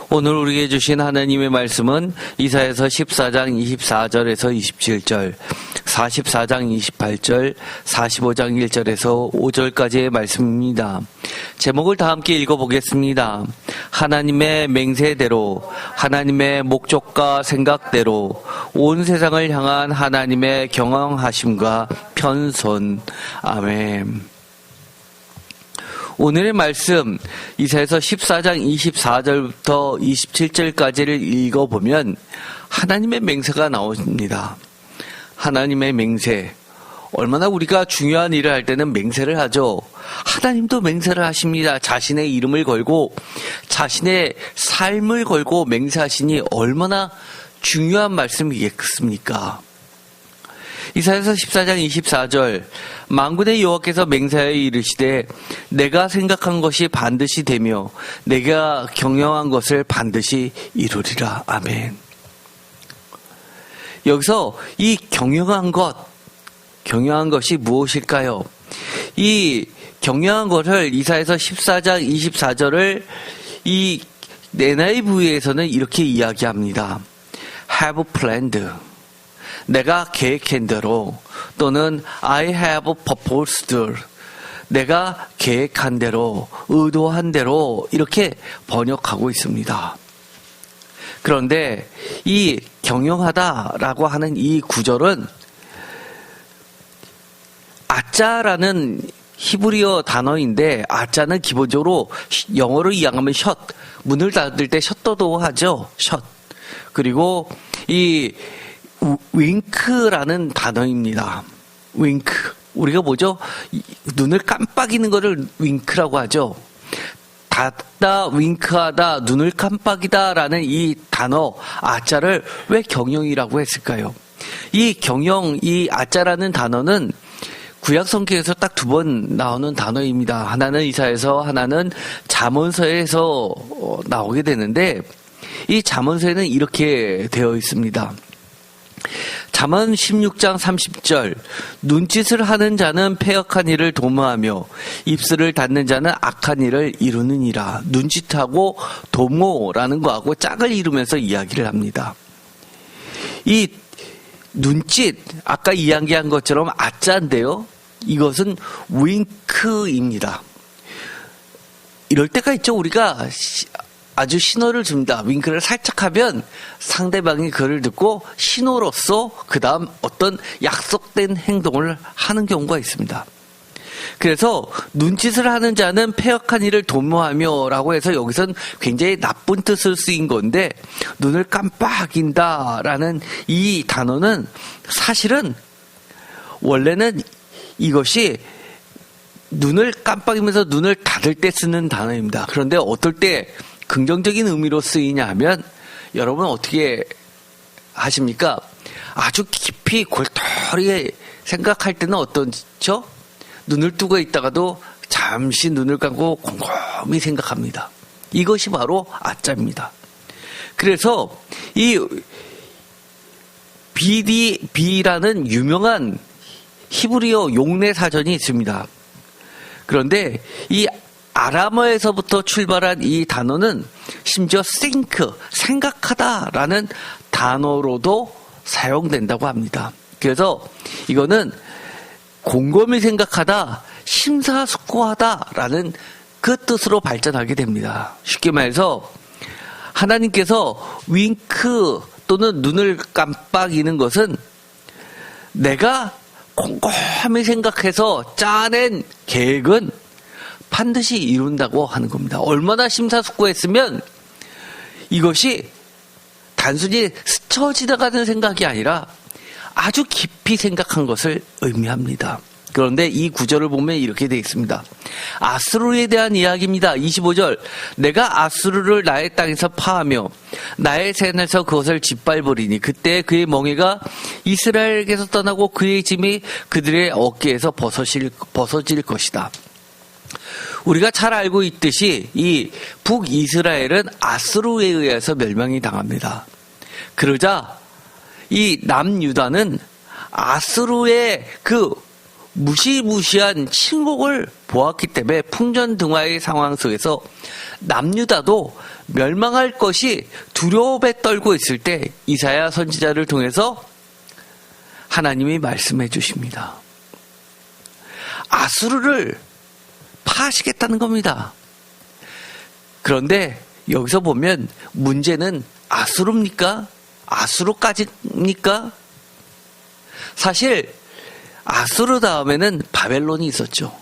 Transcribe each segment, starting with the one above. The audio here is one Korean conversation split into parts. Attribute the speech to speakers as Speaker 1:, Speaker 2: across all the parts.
Speaker 1: 오늘 우리에게 주신 하나님의 말씀은 이사야서 14장 24절에서 27절, 44장 28절, 45장 1절에서 5절까지의 말씀입니다. 제목을 다 함께 읽어보겠습니다. 하나님의 맹세대로, 하나님의 목적과 생각대로 온 세상을 향한 하나님의 경영하심과 편손. 아멘. 오늘의 말씀 이사야서 14장 24절부터 27절까지를 읽어보면 하나님의 맹세가 나옵니다. 하나님의 맹세. 얼마나 우리가 중요한 일을 할 때는 맹세를 하죠. 하나님도 맹세를 하십니다. 자신의 이름을 걸고 자신의 삶을 걸고 맹세하시니 얼마나 중요한 말씀이겠습니까? 이사야서 14장 24절 만군의 여호와께서 맹세하여 이르시되 내가 생각한 것이 반드시 되며 내가 경영한 것을 반드시 이루리라. 아멘. 여기서 이 경영한 것이 무엇일까요? 이 경영한 것을 이사야서 14장 24절을 이 NIV에서는 이렇게 이야기합니다. have planned. 내가 계획한 대로, 또는 I have proposed. 내가 계획한 대로, 의도한 대로 이렇게 번역하고 있습니다. 그런데 이 경영하다라고 하는 이 구절은 아짜라는 히브리어 단어인데, 아짜는 기본적으로 영어로 이양하면 셧, 문을 닫을 때 셧더도 하죠. 셧. 그리고 이 윙크라는 단어입니다. 윙크. 우리가 뭐죠? 눈을 깜빡이는 거를 윙크라고 하죠. 닫다, 윙크하다, 눈을 깜빡이다라는 이 단어 아짜를 왜 경영이라고 했을까요? 이 경영, 이 아짜라는 단어는 구약 성경에서 딱 두 번 나오는 단어입니다. 하나는 이사야서, 하나는 잠언서에서 나오게 되는데, 이 잠언서에는 이렇게 되어 있습니다. 잠언 16장 30절 눈짓을 하는 자는 패역한 일을 도모하며 입술을 닫는 자는 악한 일을 이루느니라. 눈짓하고 도모라는 거하고 짝을 이루면서 이야기를 합니다. 이 눈짓, 아까 이야기한 것처럼 아짜인데요, 이것은 윙크입니다. 이럴 때가 있죠. 우리가 아주 신호를 줍니다. 윙크를 살짝 하면 상대방이 그를 듣고 신호로서 그 다음 어떤 약속된 행동을 하는 경우가 있습니다. 그래서 눈짓을 하는 자는 패역한 일을 도모하며 라고 해서 여기선 굉장히 나쁜 뜻을 쓰인 건데, 눈을 깜빡인다 라는 이 단어는 사실은 원래는 이것이 눈을 깜빡이면서 눈을 닫을 때 쓰는 단어입니다. 그런데 어떨 때 긍정적인 의미로 쓰이냐 하면, 여러분 어떻게 하십니까? 아주 깊이 골똘히 생각할 때는 어떻죠? 눈을 뜨고 있다가도 잠시 눈을 감고 곰곰이 생각합니다. 이것이 바로 아짜입니다. 그래서 이 BDB라는 유명한 히브리어 용례 사전이 있습니다. 그런데 이 아람어에서부터 출발한 이 단어는 심지어 think, 생각하다라는 단어로도 사용된다고 합니다. 그래서 이거는 곰곰이 생각하다, 심사숙고하다라는 그 뜻으로 발전하게 됩니다. 쉽게 말해서 하나님께서 윙크 또는 눈을 깜빡이는 것은 내가 곰곰이 생각해서 짜낸 계획은 반드시 이룬다고 하는 겁니다. 얼마나 심사숙고했으면 이것이 단순히 스쳐 지나가는 생각이 아니라 아주 깊이 생각한 것을 의미합니다. 그런데 이 구절을 보면 이렇게 되어 있습니다. 아수르에 대한 이야기입니다. 25절 내가 아수르를 나의 땅에서 파하며 나의 산에서 그것을 짓밟으리니 그때 그의 멍에가 이스라엘에게서 떠나고 그의 짐이 그들의 어깨에서 벗어질 것이다. 우리가 잘 알고 있듯이 이 북이스라엘은 아수르에 의해서 멸망이 당합니다. 그러자 이 남유다는 아수르의 그 무시무시한 침공을 보았기 때문에 풍전등화의 상황 속에서 남유다도 멸망할 것이 두려움에 떨고 있을 때 이사야 선지자를 통해서 하나님이 말씀해 주십니다. 아수르를 파하시겠다는 겁니다. 그런데 여기서 보면 문제는 아수르입니까? 아수르까지입니까? 사실 아수르 다음에는 바벨론이 있었죠.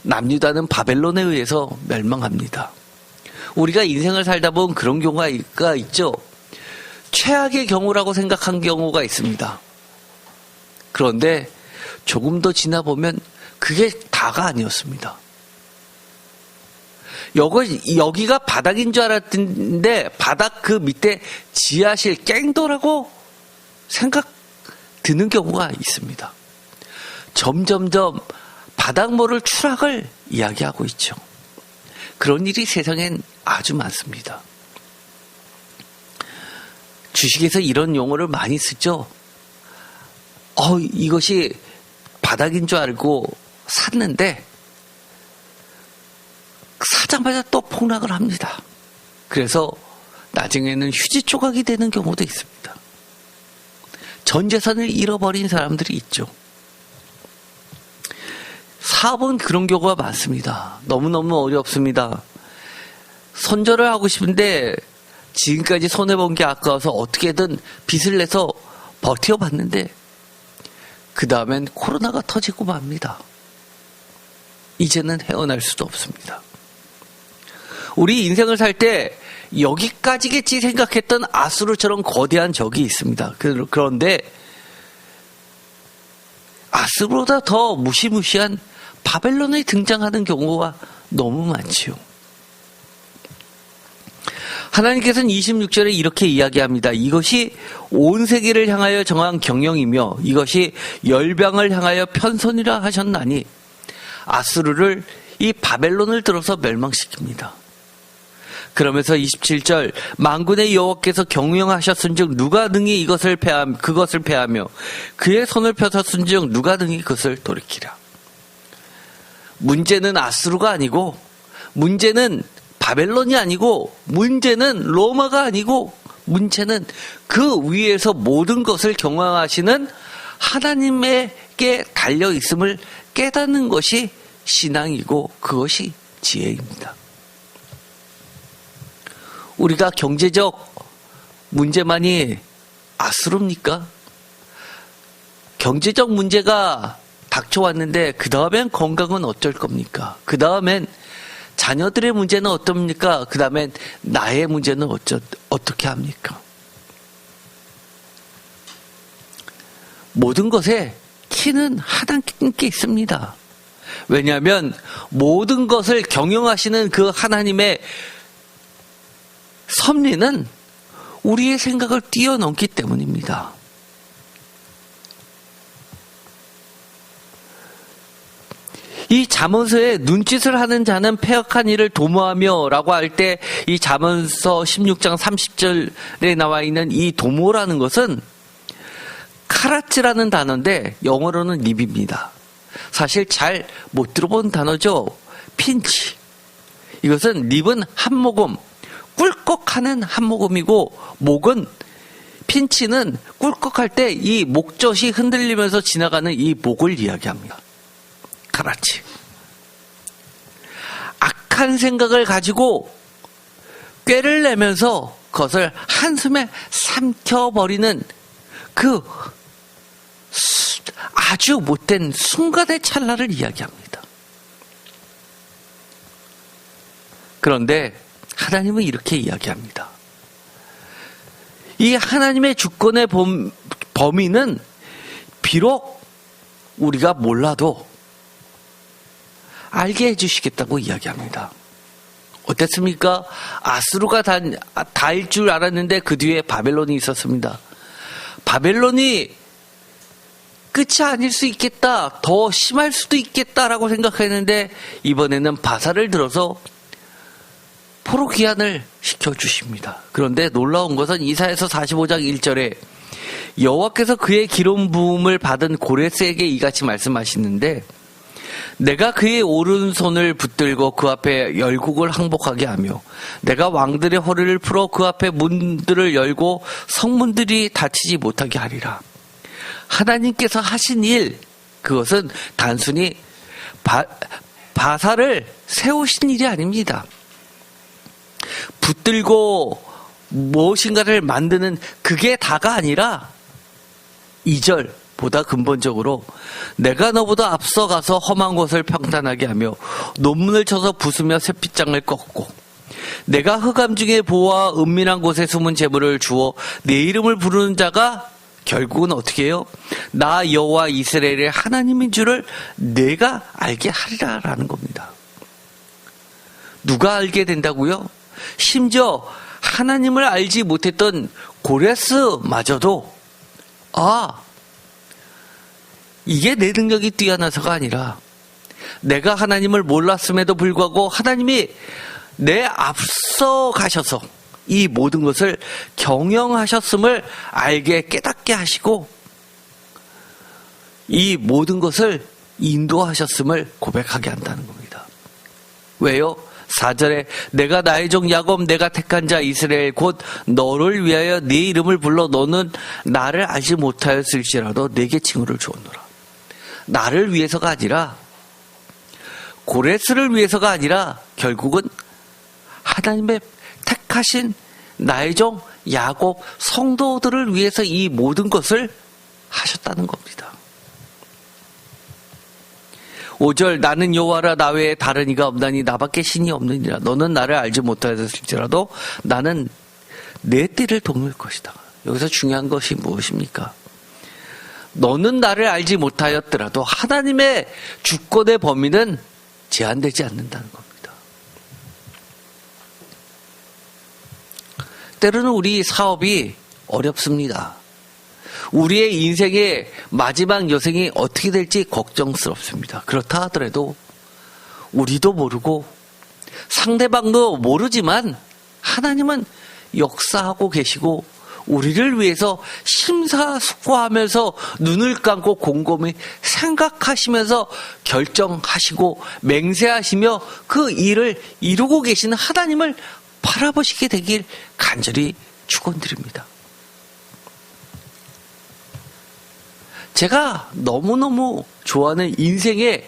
Speaker 1: 남유다는 바벨론에 의해서 멸망합니다. 우리가 인생을 살다 보면 그런 경우가 있죠. 최악의 경우라고 생각한 경우가 있습니다. 그런데 조금 더 지나보면 그게 다가 아니었습니다. 여기가 바닥인 줄 알았는데 바닥 그 밑에 지하실 갱도라고 생각 드는 경우가 있습니다. 점점점 바닥모를 추락을 이야기하고 있죠. 그런 일이 세상엔 아주 많습니다. 주식에서 이런 용어를 많이 쓰죠. 이것이 바닥인 줄 알고 샀는데 사자마자 또 폭락을 합니다. 그래서 나중에는 휴지 조각이 되는 경우도 있습니다. 전 재산을 잃어버린 사람들이 있죠. 사업은 그런 경우가 많습니다. 너무너무 어렵습니다. 선절을 하고 싶은데 지금까지 손해본 게 아까워서 어떻게든 빚을 내서 버텨봤는데 그 다음엔 코로나가 터지고 맙니다. 이제는 헤어날 수도 없습니다. 우리 인생을 살 때 여기까지겠지 생각했던 아수르처럼 거대한 적이 있습니다. 그런데 아수르보다 더 무시무시한 바벨론에 등장하는 경우가 너무 많지요. 하나님께서는 26절에 이렇게 이야기합니다. 이것이 온 세계를 향하여 정한 경영이며 이것이 열방을 향하여 편선이라 하셨나니 아수르를 이 바벨론을 들어서 멸망시킵니다. 그러면서 27절 만군의 여호와께서 경영하셨은즉 누가 능히 그것을 패하며 그의 손을 펴섰은즉 누가 능히 그것을 돌이키라. 문제는 아수르가 아니고 문제는 바벨론이 아니고 문제는 로마가 아니고 문제는 그 위에서 모든 것을 경영하시는 하나님에게 달려있음을 깨닫는 것이 신앙이고 그것이 지혜입니다. 우리가 경제적 문제만이 아수르입니까? 경제적 문제가 닥쳐왔는데 그 다음엔 건강은 어쩔 겁니까? 그 다음엔 자녀들의 문제는 어떻습니까? 그 다음엔 나의 문제는 어떻게 합니까? 모든 것에 키는 하나님께 있습니다. 왜냐하면 모든 것을 경영하시는 그 하나님의 섭리는 우리의 생각을 뛰어넘기 때문입니다. 이 잠언서에 눈짓을 하는 자는 패역한 일을 도모하며 라고 할 때 이 잠언서 16장 30절에 나와 있는 이 도모라는 것은 카라츠라는 단어인데 영어로는 립입니다. 사실 잘 못 들어본 단어죠. 핀치. 이것은 립은 한 모금, 꿀꺽하는 한 모금이고 목은 핀치는 꿀꺽할 때 이 목젖이 흔들리면서 지나가는 이 목을 이야기합니다. 카라치. 악한 생각을 가지고 꾀를 내면서 그것을 한숨에 삼켜버리는 그 아주 못된 순간의 찰나를 이야기합니다. 그런데 하나님은 이렇게 이야기합니다. 이 하나님의 주권의 범위는 비록 우리가 몰라도 알게 해주시겠다고 이야기합니다. 어땠습니까? 아수르가 다일 줄 알았는데 그 뒤에 바벨론이 있었습니다. 바벨론이 끝이 아닐 수 있겠다, 더 심할 수도 있겠다라고 생각했는데 이번에는 바사를 들어서 포로 귀환을 시켜주십니다. 그런데 놀라운 것은 이사야서 45장 1절에 여호와께서 그의 기름 부음을 받은 고레스에게 이같이 말씀하시는데 내가 그의 오른손을 붙들고 그 앞에 열국을 항복하게 하며 내가 왕들의 허리를 풀어 그 앞에 문들을 열고 성문들이 닫히지 못하게 하리라. 하나님께서 하신 일, 그것은 단순히 바사를 세우신 일이 아닙니다. 붙들고 무엇인가를 만드는 그게 다가 아니라 2절보다 근본적으로 내가 너보다 앞서가서 험한 곳을 평탄하게 하며 논문을 쳐서 부수며 쇠빗장을 꺾고 내가 흑암 중에 보아 은밀한 곳에 숨은 재물을 주어 내 이름을 부르는 자가 결국은 어떻게 해요? 나 여호와 이스라엘의 하나님인 줄을 내가 알게 하리라라는 겁니다. 누가 알게 된다고요? 심지어 하나님을 알지 못했던 고레스마저도 이게 내 능력이 뛰어나서가 아니라 내가 하나님을 몰랐음에도 불구하고 하나님이 내 앞서 가셔서 이 모든 것을 경영하셨음을 알게 깨닫게 하시고 이 모든 것을 인도하셨음을 고백하게 한다는 겁니다. 왜요? 4절에 내가 나의 종 야곱 내가 택한 자 이스라엘 곧 너를 위하여 네 이름을 불러 너는 나를 알지 못하였을지라도 내게 칭호를 주었노라. 나를 위해서가 아니라 고레스를 위해서가 아니라 결국은 하나님의 택하신 나의 종 야곱 성도들을 위해서 이 모든 것을 하셨다는 겁니다. 5절 나는 여호와라 나 외에 다른 이가 없나니 나밖에 신이 없느니라. 너는 나를 알지 못하였을지라도 나는 내 띠를 돕을 것이다. 여기서 중요한 것이 무엇입니까? 너는 나를 알지 못하였더라도 하나님의 주권의 범위는 제한되지 않는다는 겁니다. 때로는 우리 사업이 어렵습니다. 우리의 인생의 마지막 여생이 어떻게 될지 걱정스럽습니다. 그렇다 하더라도 우리도 모르고 상대방도 모르지만 하나님은 역사하고 계시고 우리를 위해서 심사숙고하면서 눈을 감고 곰곰이 생각하시면서 결정하시고 맹세하시며 그 일을 이루고 계시는 하나님을 바라보시게 되길 간절히 축원드립니다. 제가 너무너무 좋아하는 인생의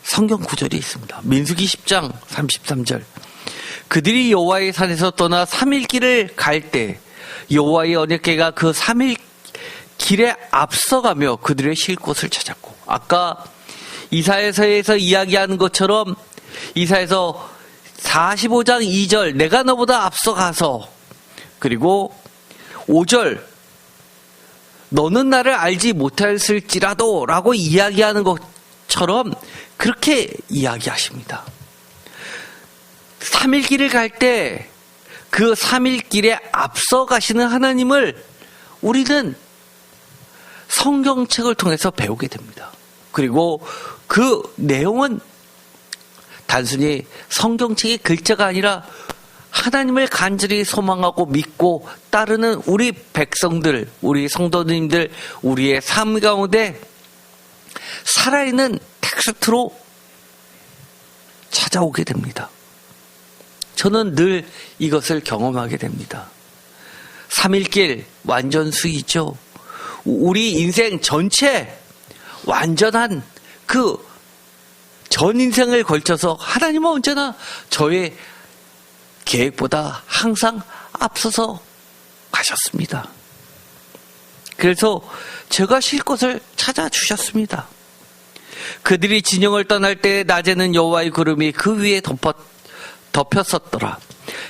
Speaker 1: 성경 구절이 있습니다. 민수기 10장 33절. 그들이 여호와의 산에서 떠나 3일 길을 갈 때 여호와의 언약궤가 그 3일 길에 앞서가며 그들의 쉴 곳을 찾았고, 아까 이사야서에서 이야기하는 것처럼 이사야서 45장 2절 내가 너보다 앞서가서, 그리고 5절 너는 나를 알지 못했을지라도 라고 이야기하는 것처럼 그렇게 이야기하십니다. 3일 길을 갈 때 그 3일 길에 앞서 가시는 하나님을 우리는 성경책을 통해서 배우게 됩니다. 그리고 그 내용은 단순히 성경책의 글자가 아니라 하나님을 간절히 소망하고 믿고 따르는 우리 백성들, 우리 성도님들, 우리의 삶 가운데 살아있는 텍스트로 찾아오게 됩니다. 저는 늘 이것을 경험하게 됩니다. 3일길 완전수이죠. 우리 인생 전체 완전한 그 전 인생을 걸쳐서 하나님은 언제나 저의 계획보다 항상 앞서서 가셨습니다. 그래서 제가 쉴 곳을 찾아주셨습니다. 그들이 진영을 떠날 때 낮에는 여호와의 구름이 그 위에 덮였었더라.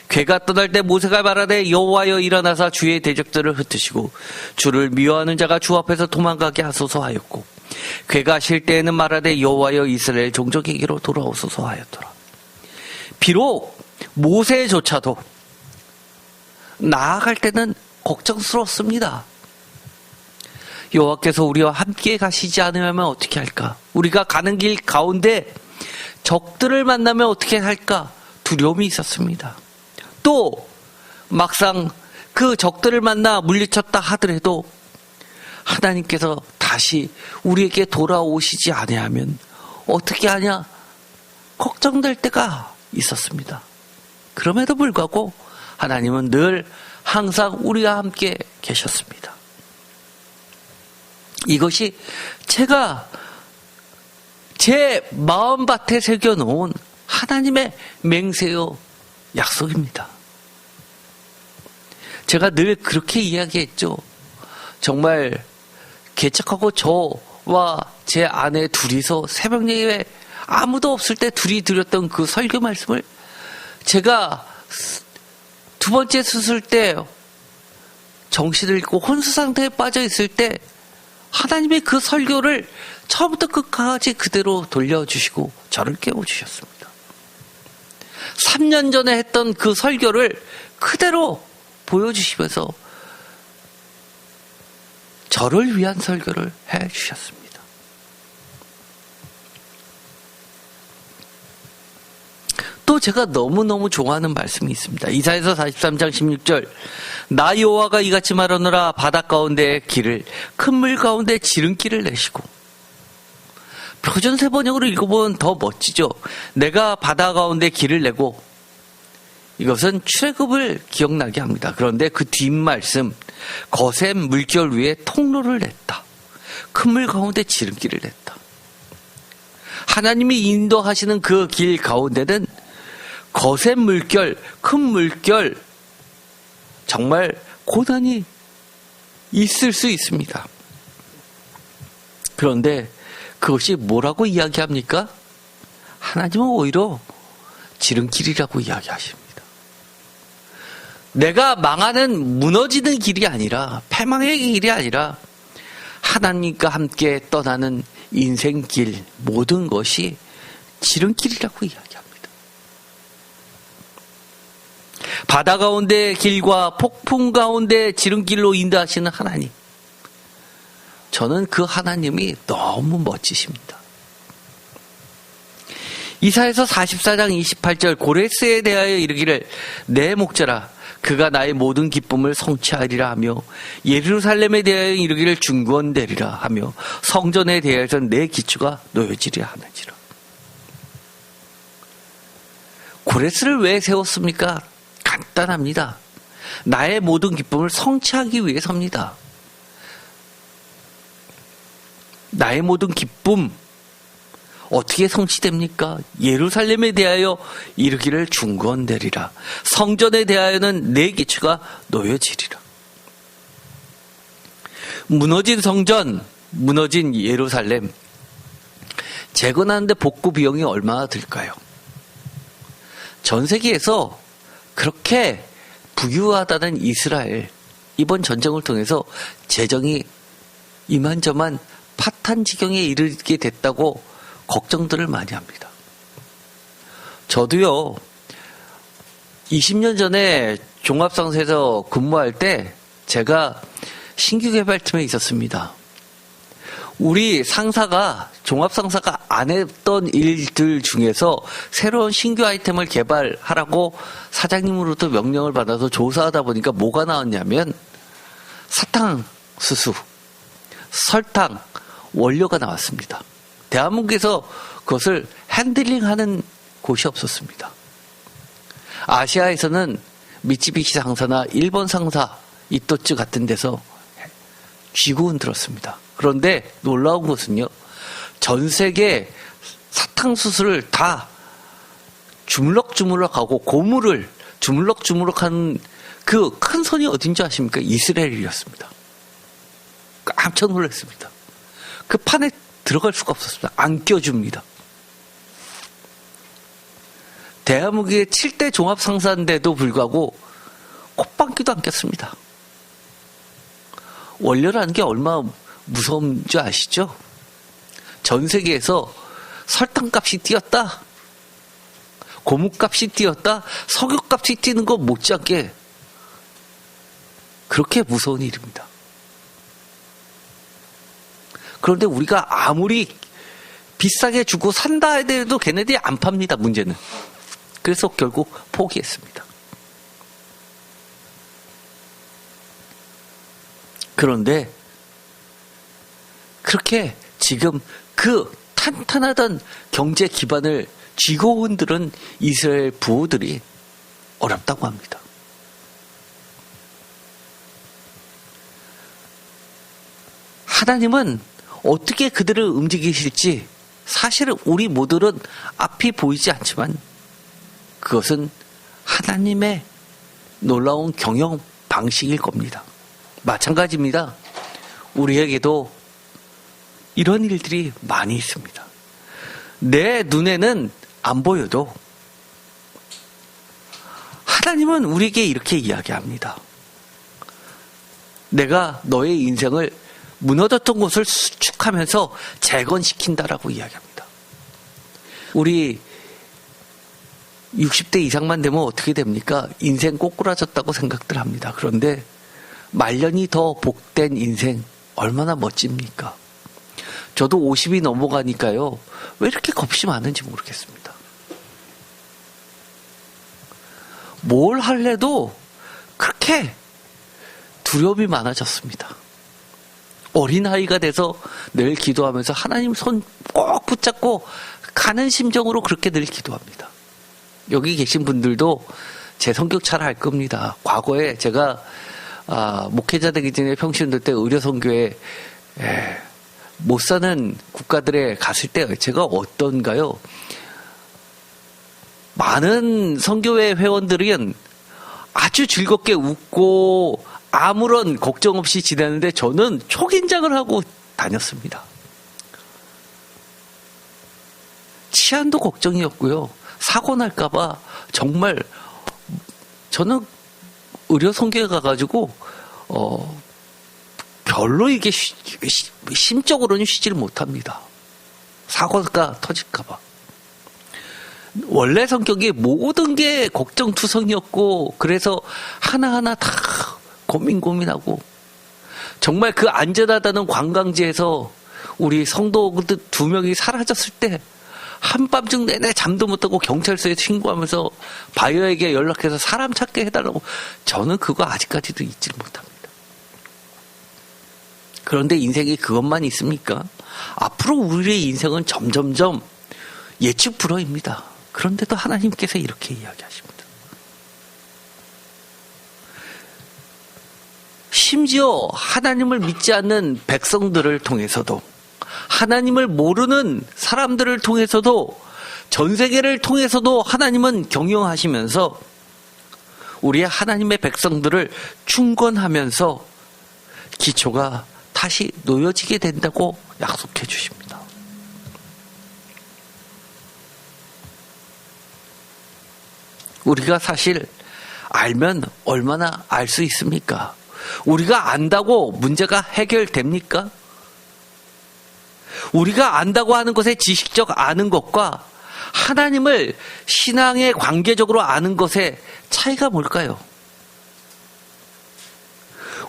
Speaker 1: 괴가 떠날 때 모세가 말하되 여호와여 일어나사 주의 대적들을 흩으시고 주를 미워하는 자가 주 앞에서 도망가게 하소서 하였고, 괴가 쉴 때에는 말하되 여호와여 이스라엘 종족에게로 돌아오소서 하였더라. 비록 모세조차도 나아갈 때는 걱정스럽습니다. 여호와께서 우리와 함께 가시지 않으면 어떻게 할까? 우리가 가는 길 가운데 적들을 만나면 어떻게 할까? 두려움이 있었습니다. 또 막상 그 적들을 만나 물리쳤다 하더라도 하나님께서 다시 우리에게 돌아오시지 아니하면 어떻게 하냐 걱정될 때가 있었습니다. 그럼에도 불구하고 하나님은 늘 항상 우리와 함께 계셨습니다. 이것이 제가 제 마음밭에 새겨놓은 하나님의 맹세요 약속입니다. 제가 늘 그렇게 이야기했죠. 정말 개척하고 저와 제 아내 둘이서 새벽 예배 아무도 없을 때 둘이 드렸던 그 설교 말씀을 제가 두 번째 수술 때 정신을 잃고 혼수 상태에 빠져 있을 때 하나님의 그 설교를 처음부터 끝까지 그대로 돌려주시고 저를 깨워주셨습니다. 3년 전에 했던 그 설교를 그대로 보여주시면서 저를 위한 설교를 해주셨습니다. 또 제가 너무너무 좋아하는 말씀이 있습니다. 이사야서 43장 16절 나 여호와가 이같이 말하노라 바다 가운데 길을 큰 물 가운데 지름길을 내시고 표준세 번역으로 읽어보면 더 멋지죠. 내가 바다 가운데 길을 내고 이것은 출애굽을 기억나게 합니다. 그런데 그 뒷말씀 거센 물결 위에 통로를 냈다. 큰 물 가운데 지름길을 냈다. 하나님이 인도하시는 그 길 가운데는 거센 물결, 큰 물결, 정말 고난이 있을 수 있습니다. 그런데 그것이 뭐라고 이야기합니까? 하나님은 오히려 지름길이라고 이야기하십니다. 내가 망하는 무너지는 길이 아니라 패망의 길이 아니라 하나님과 함께 떠나는 인생길 모든 것이 지름길이라고 이야기합니다. 바다 가운데 길과 폭풍 가운데 지름길로 인도하시는 하나님. 저는 그 하나님이 너무 멋지십니다. 이사야서 44장 28절 고레스에 대하여 이르기를 내 목자라 그가 나의 모든 기쁨을 성취하리라 하며 예루살렘에 대하여 이르기를 중건되리라 하며 성전에 대하여서 내 기초가 놓여지리라 하는지라. 고레스를 왜 세웠습니까? 간단합니다. 나의 모든 기쁨을 성취하기 위해서입니다. 나의 모든 기쁨 어떻게 성취됩니까? 예루살렘에 대하여 이르기를 중건되리라. 성전에 대하여는 내 기초가 놓여지리라. 무너진 성전, 무너진 예루살렘 재건하는데 복구 비용이 얼마나 들까요? 전 세계에서 그렇게 부유하다는 이스라엘 이번 전쟁을 통해서 재정이 이만저만 파탄 지경에 이르게 됐다고 걱정들을 많이 합니다. 저도요 20년 전에 종합상사에서 근무할 때 제가 신규개발팀에 있었습니다. 우리 상사가 종합상사가 안 했던 일들 중에서 새로운 신규 아이템을 개발하라고 사장님으로부터 명령을 받아서 조사하다 보니까 뭐가 나왔냐면 사탕수수, 설탕, 원료가 나왔습니다. 대한민국에서 그것을 핸들링하는 곳이 없었습니다. 아시아에서는 미쓰비시 상사나 일본 상사, 이토츠 같은 데서 쥐고 흔들었습니다. 그런데 놀라운 것은요, 전 세계 사탕수수를 다 주물럭주물럭하고 고무를 주물럭주물럭하는 그 큰 손이 어딘지 아십니까? 이스라엘이었습니다. 깜짝 놀랐습니다. 그 판에 들어갈 수가 없었습니다. 안 껴줍니다. 대한민국의 7대 종합상사인데도 불구하고 콧방귀도 안 꼈습니다. 원료라는 게 얼마나 무서운 줄 아시죠? 전 세계에서 설탕값이 뛰었다, 고무값이 뛰었다, 석유값이 뛰는 거 못지않게 그렇게 무서운 일입니다. 그런데 우리가 아무리 비싸게 주고 산다 해도 걔네들이 안 팝니다, 문제는. 그래서 결국 포기했습니다. 그런데 그렇게 지금 그 탄탄하던 경제 기반을 쥐고 흔드는 이스라엘 부호들이 어렵다고 합니다. 하나님은 어떻게 그들을 움직이실지 사실은 우리 모두는 앞이 보이지 않지만 그것은 하나님의 놀라운 경영 방식일 겁니다. 마찬가지입니다. 우리에게도 이런 일들이 많이 있습니다. 내 눈에는 안 보여도 하나님은 우리에게 이렇게 이야기합니다. 내가 너의 인생을 무너졌던 곳을 수축하면서 재건시킨다라고 이야기합니다. 우리 60대 이상만 되면 어떻게 됩니까? 인생 꼬꾸라졌다고 생각들 합니다. 그런데 말년이 더 복된 인생 얼마나 멋집니까? 저도 50이 넘어가니까요. 왜 이렇게 겁이 많은지 모르겠습니다. 뭘 할래도 그렇게 두려움이 많아졌습니다. 어린아이가 돼서 늘 기도하면서 하나님 손 꼭 붙잡고 가는 심정으로 그렇게 늘 기도합니다. 여기 계신 분들도 제 성격 잘 알 겁니다. 과거에 제가 목회자 되기 전에 평신도 때 의료선교에 못 사는 국가들에 갔을 때 제가 어떤가요? 많은 선교회 회원들은 아주 즐겁게 웃고 아무런 걱정 없이 지내는데 저는 초긴장을 하고 다녔습니다. 치안도 걱정이었고요. 사고 날까봐 정말 저는 의료 선교에 가가지고 별로 이게 심적으로는 쉬지를 못합니다. 사고가 터질까봐. 원래 성격이 모든 게 걱정투성이었고 그래서 하나하나 다 고민하고 정말 그 안전하다는 관광지에서 우리 성도들 2명이 사라졌을 때 한밤중 내내 잠도 못 자고 경찰서에 신고하면서 바이어에게 연락해서 사람 찾게 해달라고 저는 그거 아직까지도 잊지 못합니다. 그런데 인생이 그것만 있습니까? 앞으로 우리의 인생은 점점점 예측 불허입니다. 그런데도 하나님께서 이렇게 이야기하십니다. 심지어 하나님을 믿지 않는 백성들을 통해서도 하나님을 모르는 사람들을 통해서도 전 세계를 통해서도 하나님은 경영하시면서 우리의 하나님의 백성들을 충건하면서 기초가 다시 놓여지게 된다고 약속해 주십니다. 우리가 사실 알면 얼마나 알 수 있습니까? 우리가 안다고 문제가 해결됩니까? 우리가 안다고 하는 것의 지식적 아는 것과 하나님을 신앙의 관계적으로 아는 것의 차이가 뭘까요?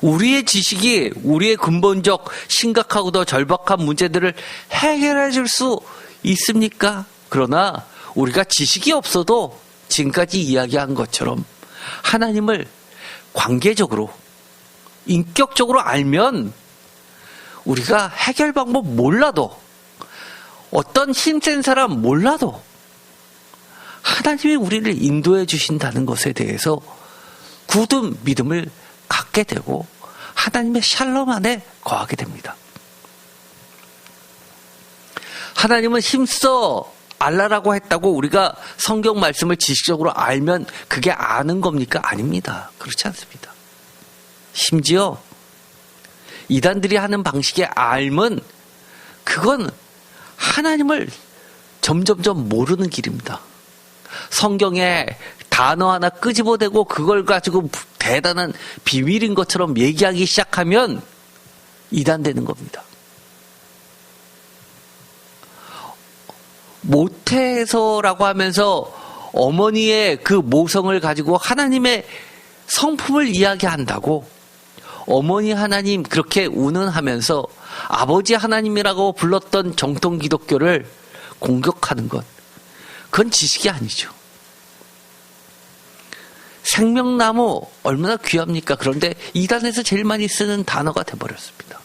Speaker 1: 우리의 지식이 우리의 근본적 심각하고도 절박한 문제들을 해결해 줄 수 있습니까? 그러나 우리가 지식이 없어도 지금까지 이야기한 것처럼 하나님을 관계적으로 인격적으로 알면 우리가 해결 방법 몰라도 어떤 힘센 사람 몰라도 하나님이 우리를 인도해 주신다는 것에 대해서 굳은 믿음을 갖게 되고 하나님의 샬롬 안에 거하게 됩니다. 하나님은 힘써 알라라고 했다고 우리가 성경 말씀을 지식적으로 알면 그게 아는 겁니까? 아닙니다. 그렇지 않습니다. 심지어 이단들이 하는 방식의 알면 그건 하나님을 점점점 모르는 길입니다. 성경에 단어 하나 끄집어대고 그걸 가지고 대단한 비밀인 것처럼 얘기하기 시작하면 이단되는 겁니다. 모태에서라고 하면서 어머니의 그 모성을 가지고 하나님의 성품을 이야기한다고 어머니 하나님 그렇게 운운하면서 아버지 하나님이라고 불렀던 정통 기독교를 공격하는 것, 그건 지식이 아니죠. 생명나무 얼마나 귀합니까? 그런데 이단에서 제일 많이 쓰는 단어가 돼버렸습니다.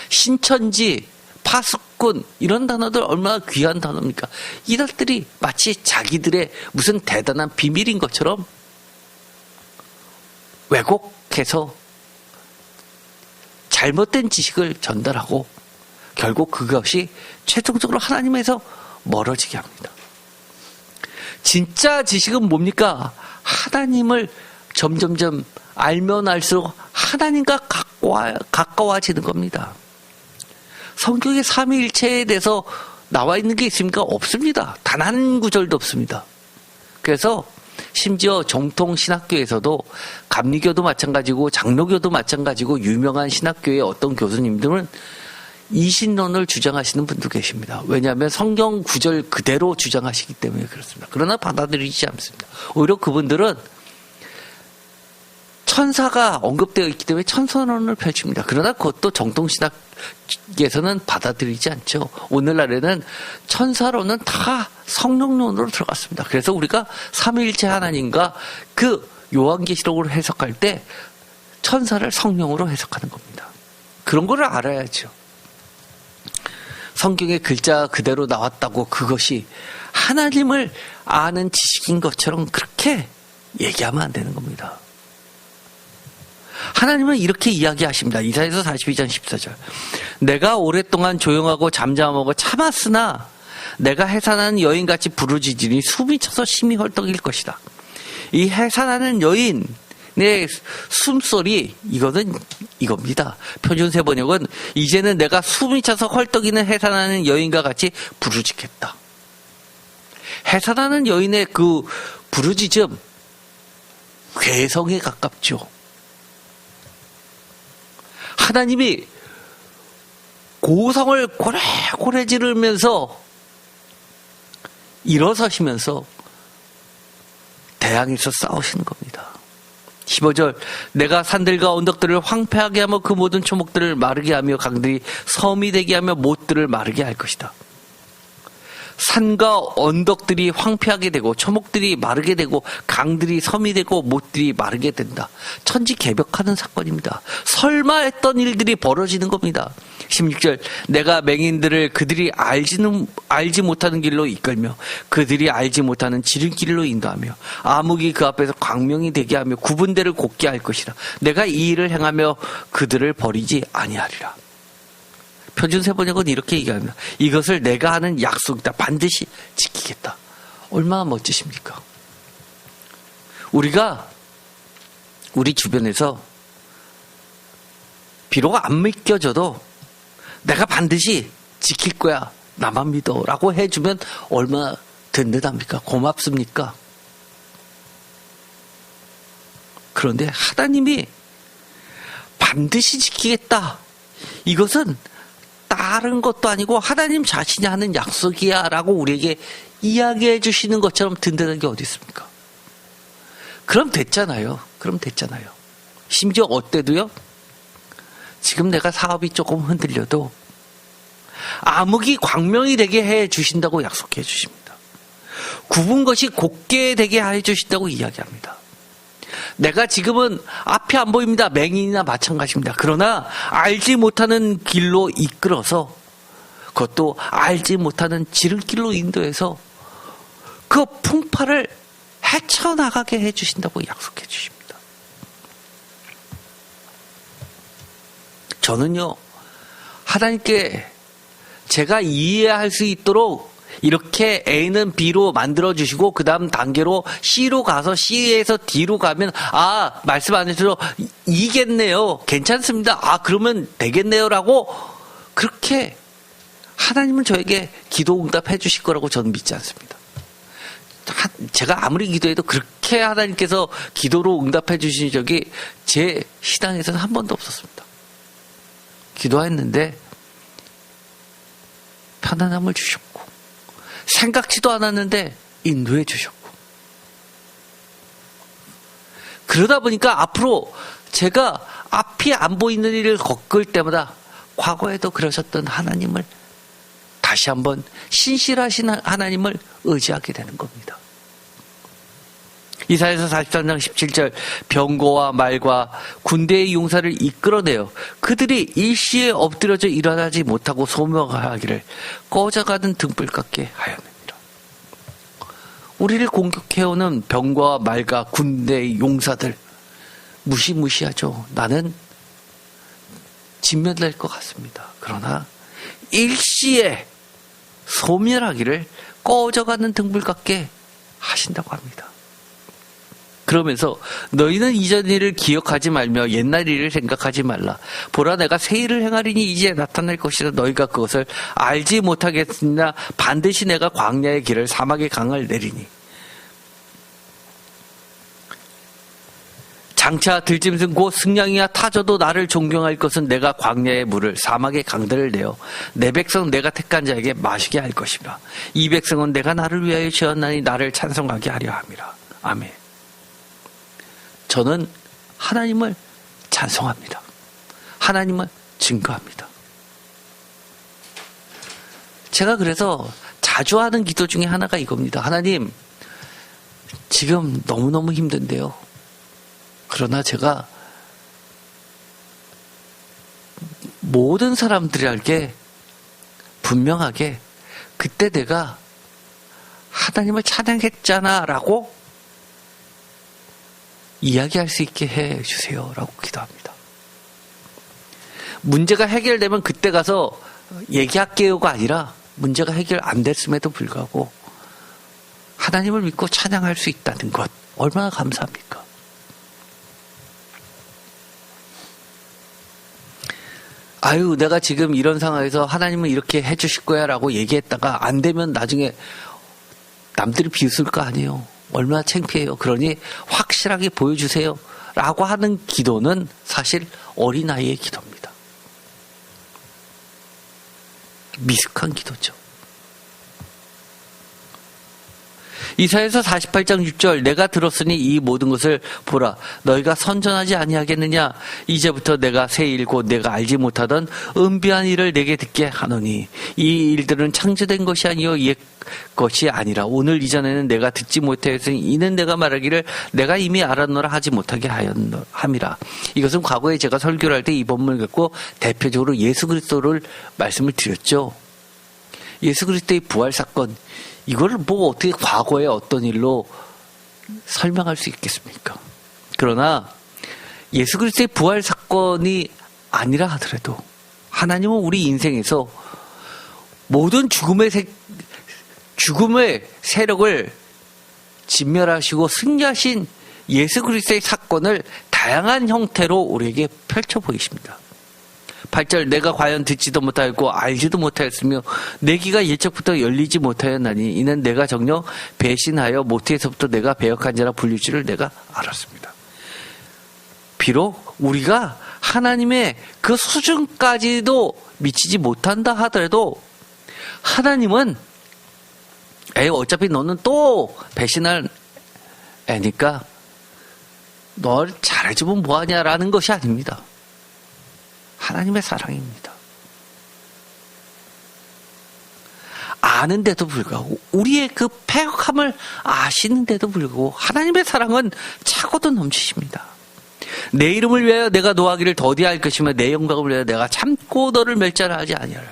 Speaker 1: 신천지, 파수꾼 이런 단어들 얼마나 귀한 단어입니까? 이단들이 마치 자기들의 무슨 대단한 비밀인 것처럼 왜곡해서 잘못된 지식을 전달하고 결국 그것이 최종적으로 하나님에서 멀어지게 합니다. 진짜 지식은 뭡니까? 하나님을 점점점 알면 알수록 하나님과 가까워지는 겁니다. 성경의 삼위일체에 대해서 나와 있는 게 있습니까? 없습니다. 단 한 구절도 없습니다. 그래서 심지어 정통 신학교에서도 감리교도 마찬가지고 장로교도 마찬가지고 유명한 신학교의 어떤 교수님들은 이신론을 주장하시는 분도 계십니다. 왜냐하면 성경 구절 그대로 주장하시기 때문에 그렇습니다. 그러나 받아들이지 않습니다. 오히려 그분들은 천사가 언급되어 있기 때문에 천선론을 펼칩니다. 그러나 그것도 정통신학에서는 받아들이지 않죠. 오늘날에는 천사론은 다 성령론으로 들어갔습니다. 그래서 우리가 삼위일체 하나님과 그 요한계시록으로 해석할 때 천사를 성령으로 해석하는 겁니다. 그런 거를 알아야죠. 성경의 글자 그대로 나왔다고 그것이 하나님을 아는 지식인 것처럼 그렇게 얘기하면 안 되는 겁니다. 하나님은 이렇게 이야기하십니다. 이사야서 42장 14절. 내가 오랫동안 조용하고 잠잠하고 참았으나 내가 해산하는 여인같이 부르짖으니 숨이 차서 심히 헐떡일 것이다. 이 해산하는 여인의 숨소리 이거는 이겁니다. 표준세 번역은 이제는 내가 숨이 차서 헐떡이는 해산하는 여인과 같이 부르짖겠다. 해산하는 여인의 그 부르짖음 괴성에 가깝죠. 하나님이 고성을 고래고래 지르면서 일어서시면서 대항해서 싸우시는 겁니다. 15절 내가 산들과 언덕들을 황폐하게 하며 그 모든 초목들을 마르게 하며 강들이 섬이 되게 하며 못들을 마르게 할 것이다. 산과 언덕들이 황폐하게 되고 초목들이 마르게 되고 강들이 섬이 되고 못들이 마르게 된다. 천지개벽하는 사건입니다. 설마 했던 일들이 벌어지는 겁니다. 16절 내가 맹인들을 그들이 알지 못하는 길로 이끌며 그들이 알지 못하는 지름길로 인도하며 암흑이 그 앞에서 광명이 되게 하며 구분대를 곱게 할 것이라. 내가 이 일을 행하며 그들을 버리지 아니하리라. 표준세 번역은 이렇게 얘기합니다. 이것을 내가 하는 약속이다. 반드시 지키겠다. 얼마나 멋지십니까? 우리가 우리 주변에서 비록 안 믿겨져도 내가 반드시 지킬 거야. 나만 믿어. 라고 해주면 얼마나 든든합니까? 고맙습니까? 그런데 하나님이 반드시 지키겠다. 이것은 다른 것도 아니고 하나님 자신이 하는 약속이야 라고 우리에게 이야기해 주시는 것처럼 든든한 게 어디 있습니까? 그럼 됐잖아요. 심지어 어때도요? 지금 내가 사업이 조금 흔들려도 암흑이 광명이 되게 해 주신다고 약속해 주십니다. 굽은 것이 곱게 되게 해 주신다고 이야기합니다. 내가 지금은 앞이 안 보입니다. 맹인이나 마찬가지입니다. 그러나 알지 못하는 길로 이끌어서 그것도 알지 못하는 지름길로 인도해서 그 풍파를 헤쳐나가게 해주신다고 약속해 주십니다. 저는요, 하나님께 제가 이해할 수 있도록 이렇게 A는 B로 만들어주시고 그 다음 단계로 C로 가서 C에서 D로 가면 말씀 안 해주셔서 이겠네요. 괜찮습니다. 그러면 되겠네요. 라고 그렇게 하나님은 저에게 기도 응답해 주실 거라고 저는 믿지 않습니다. 제가 아무리 기도해도 그렇게 하나님께서 기도로 응답해 주신 적이 제 신앙에서는 한 번도 없었습니다. 기도했는데 편안함을 주셨고 생각지도 않았는데 인도해 주셨고 그러다 보니까 앞으로 제가 앞이 안 보이는 일을 겪을 때마다 과거에도 그러셨던 하나님을 다시 한번 신실하신 하나님을 의지하게 되는 겁니다. 이사야서 43장 17절 병거와 말과 군대의 용사를 이끌어내어 그들이 일시에 엎드려져 일어나지 못하고 소명하기를 꺼져가는 등불 같게 하였느니라. 우리를 공격해오는 병과 말과 군대의 용사들 무시무시하죠. 나는 진멸될 것 같습니다. 그러나 일시에 소멸하기를 꺼져가는 등불 같게 하신다고 합니다. 그러면서 너희는 이전 일을 기억하지 말며 옛날 일을 생각하지 말라. 보라, 내가 새 일을 행하리니 이제 나타날 것이라. 너희가 그것을 알지 못하겠으나 반드시 내가 광야의 길을 사막의 강을 내리니. 장차 들짐승 곧 승냥이와 타조도 나를 존경할 것은 내가 광야의 물을 사막의 강들을 내어 내 백성 내가 택한 자에게 마시게 할 것이라. 이 백성은 내가 나를 위하여 지었나니 나를 찬송하게 하려 함이라. 아멘. 저는 하나님을 찬송합니다. 하나님을 증거합니다. 제가 그래서 자주 하는 기도 중에 하나가 이겁니다. 하나님, 지금 너무너무 힘든데요. 그러나 제가 모든 사람들에게 분명하게 그때 내가 하나님을 찬양했잖아 라고 이야기할 수 있게 해주세요 라고 기도합니다. 문제가 해결되면 그때 가서 얘기할게요가 아니라 문제가 해결 안 됐음에도 불구하고 하나님을 믿고 찬양할 수 있다는 것 얼마나 감사합니까? 아유, 내가 지금 이런 상황에서 하나님은 이렇게 해주실 거야 라고 얘기했다가 안 되면 나중에 남들이 비웃을 거 아니에요. 얼마나 창피해요. 그러니 확실하게 보여주세요 라고 하는 기도는 사실 어린아이의 기도입니다. 미숙한 기도죠. 이사야서 48장 6절 내가 들었으니 이 모든 것을 보라. 너희가 선전하지 아니하겠느냐. 이제부터 내가 새 일 곧 내가 알지 못하던 은비한 일을 내게 듣게 하노니 이 일들은 창조된 것이 아니요 옛 것이 아니라 오늘 이전에는 내가 듣지 못하였으니 이는 내가 말하기를 내가 이미 알았노라 하지 못하게 함이라. 이것은 과거에 제가 설교를 할 때 이 본문을 갖고 대표적으로 예수 그리스도를 말씀을 드렸죠. 예수 그리스도의 부활 사건, 이거를 뭐 어떻게 과거의 어떤 일로 설명할 수 있겠습니까? 그러나 예수 그리스도의 부활 사건이 아니라 하더라도 하나님은 우리 인생에서 모든 죽음의 세력을 진멸하시고 승리하신 예수 그리스도의 사건을 다양한 형태로 우리에게 펼쳐 보이십니다. 8절 내가 과연 듣지도 못하였고 알지도 못하였으며 내 귀가 일찍부터 열리지 못하였나니 이는 내가 정녕 배신하여 모태에서부터 내가 배역한 자라 불릴 줄을 내가 알았습니다. 비록 우리가 하나님의 그 수준까지도 미치지 못한다 하더라도 하나님은 어차피 너는 또 배신할 애니까 널 잘해주면 뭐하냐라는 것이 아닙니다. 하나님의 사랑입니다. 아는데도 불구하고 우리의 그 패역함을 아시는데도 불구하고 하나님의 사랑은 차고도 넘치십니다. 내 이름을 위하여 내가 노하기를 더디할 것이며 내 영광을 위하여 내가 참고 너를 멸절하지 아니하라.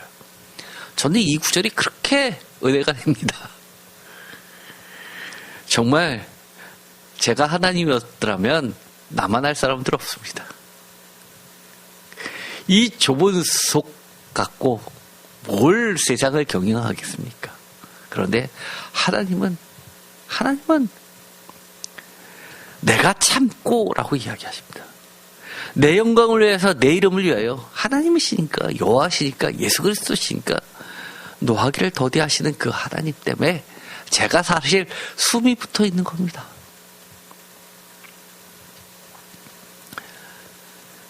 Speaker 1: 저는 이 구절이 그렇게 은혜가 됩니다. 정말 제가 하나님이었더라면 나만 할 사람들 없습니다. 이 좁은 속 갖고 뭘 세상을 경영하겠습니까? 그런데 하나님은 내가 참고라고 이야기하십니다. 내 영광을 위해서 내 이름을 위하여 하나님이시니까 여호와시니까 예수 그리스도시니까 노하기를 더디하시는 그 하나님 때문에 제가 사실 숨이 붙어 있는 겁니다.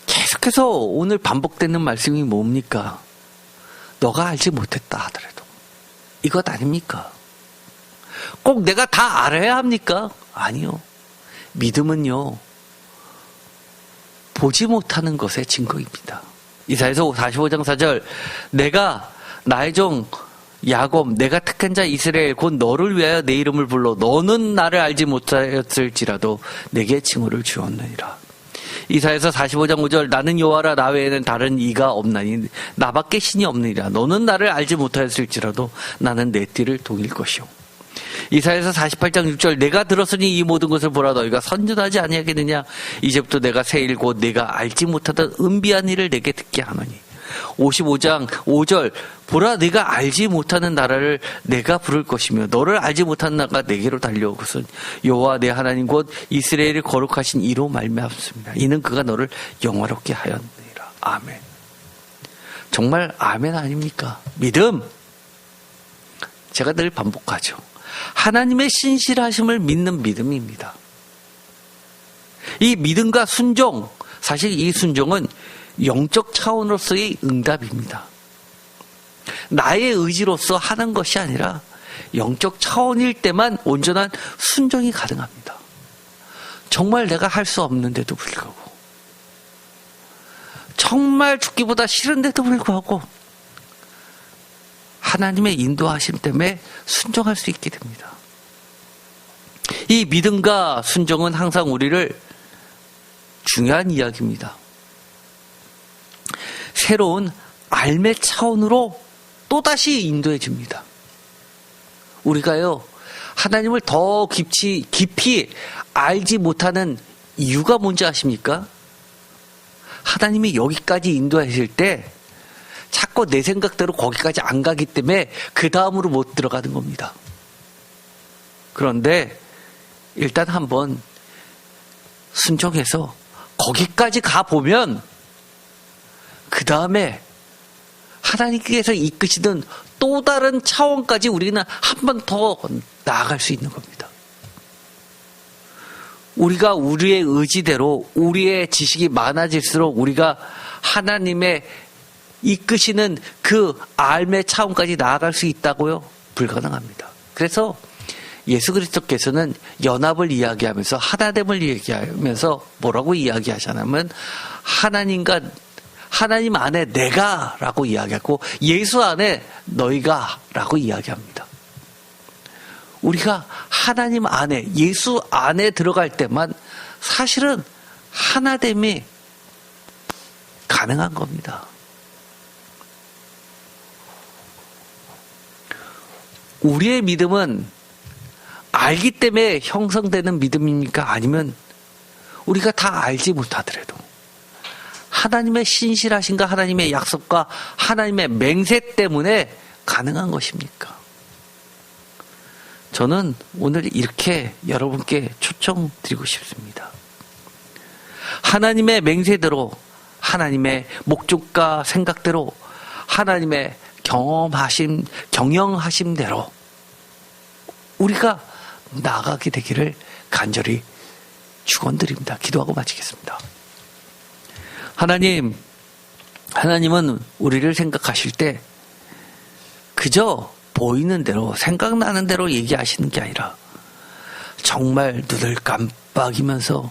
Speaker 1: 계속해서 오늘 반복되는 말씀이 뭡니까? 너가 알지 못했다 하더라도 이것 아닙니까? 꼭 내가 다 알아야 합니까? 아니요. 믿음은요, 보지 못하는 것의 증거입니다. 이사야서 45장 4절 내가 나의 종 야곱 내가 택한 자 이스라엘 곧 너를 위하여 내 이름을 불러 너는 나를 알지 못하였을지라도 내게 칭호를 주었느니라. 이사야서 45장 5절 나는 여호와라 나 외에는 다른 이가 없나니 나밖에 신이 없느니라. 너는 나를 알지 못하였을지라도 나는 내 띠를 동일 것이요. 이사야서 48장 6절 내가 들었으니 이 모든 것을 보라 너희가 선전하지 아니하겠느냐. 이제부터 내가 새 일 곧 내가 알지 못하던 은비한 일을 내게 듣게 하노니. 55장 5절 보라 네가 알지 못하는 나라를 내가 부를 것이며 너를 알지 못하는 나가 내게로 달려올 것은 여호와 내 하나님 곧 이스라엘이 거룩하신 이로 말미암습니다. 이는 그가 너를 영화롭게 하였느니라. 아멘. 정말 아멘 아닙니까? 믿음. 제가 늘 반복하죠. 하나님의 신실하심을 믿는 믿음입니다. 이 믿음과 순종, 사실 이 순종은 영적 차원으로서의 응답입니다. 나의 의지로서 하는 것이 아니라 영적 차원일 때만 온전한 순종이 가능합니다. 정말 내가 할 수 없는데도 불구하고, 정말 죽기보다 싫은데도 불구하고 하나님의 인도하심 때문에 순종할 수 있게 됩니다. 이 믿음과 순종은 항상 우리를 중요한 이야기입니다. 새로운 삶의 차원으로 또다시 인도해 줍니다. 우리가요, 하나님을 더 깊이 알지 못하는 이유가 뭔지 아십니까? 하나님이 여기까지 인도하실 때 자꾸 내 생각대로 거기까지 안 가기 때문에 그 다음으로 못 들어가는 겁니다. 그런데 일단 한번 순종해서 거기까지 가보면 그 다음에 하나님께서 이끄시던 또 다른 차원까지 우리는 한 번 더 나아갈 수 있는 겁니다. 우리가 우리의 의지대로 우리의 지식이 많아질수록 우리가 하나님의 이끄시는 그 삶의 차원까지 나아갈 수 있다고요? 불가능합니다. 그래서 예수 그리스도께서는 연합을 이야기하면서 하나됨을 이야기하면서 뭐라고 이야기하시냐면 하나님 안에 내가 라고 이야기하고 예수 안에 너희가 라고 이야기합니다. 우리가 하나님 안에 예수 안에 들어갈 때만 사실은 하나됨이 가능한 겁니다. 우리의 믿음은 알기 때문에 형성되는 믿음입니까? 아니면 우리가 다 알지 못하더라도 하나님의 신실하신가 하나님의 약속과 하나님의 맹세 때문에 가능한 것입니까? 저는 오늘 이렇게 여러분께 초청드리고 싶습니다. 하나님의 맹세대로 하나님의 목적과 생각대로 하나님의 경영하심대로 우리가 나아가게 되기를 간절히 축원드립니다. 기도하고 마치겠습니다. 하나님은 우리를 생각하실 때 그저 보이는 대로 생각나는 대로 얘기하시는 게 아니라 정말 눈을 깜빡이면서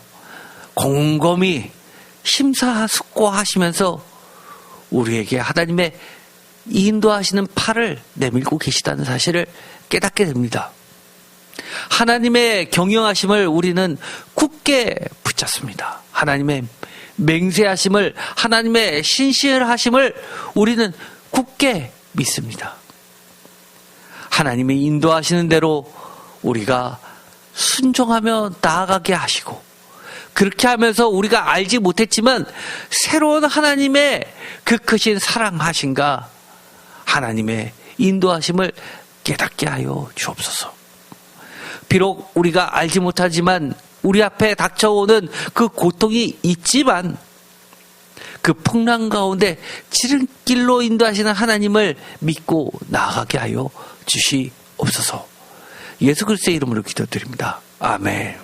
Speaker 1: 곰곰이 심사숙고하시면서 우리에게 하나님의 인도하시는 팔을 내밀고 계시다는 사실을 깨닫게 됩니다. 하나님의 경영하심을 우리는 굳게 붙잡습니다. 하나님의 맹세하심을, 하나님의 신실하심을 우리는 굳게 믿습니다. 하나님이 인도하시는 대로 우리가 순종하며 나아가게 하시고, 그렇게 하면서 우리가 알지 못했지만 새로운 하나님의 그 크신 사랑하심과 하나님의 인도하심을 깨닫게 하여 주옵소서. 비록 우리가 알지 못하지만 우리 앞에 닥쳐오는 그 고통이 있지만 그 풍랑 가운데 지름길로 인도하시는 하나님을 믿고 나아가게 하여 주시옵소서. 예수 그리스도의 이름으로 기도드립니다. 아멘.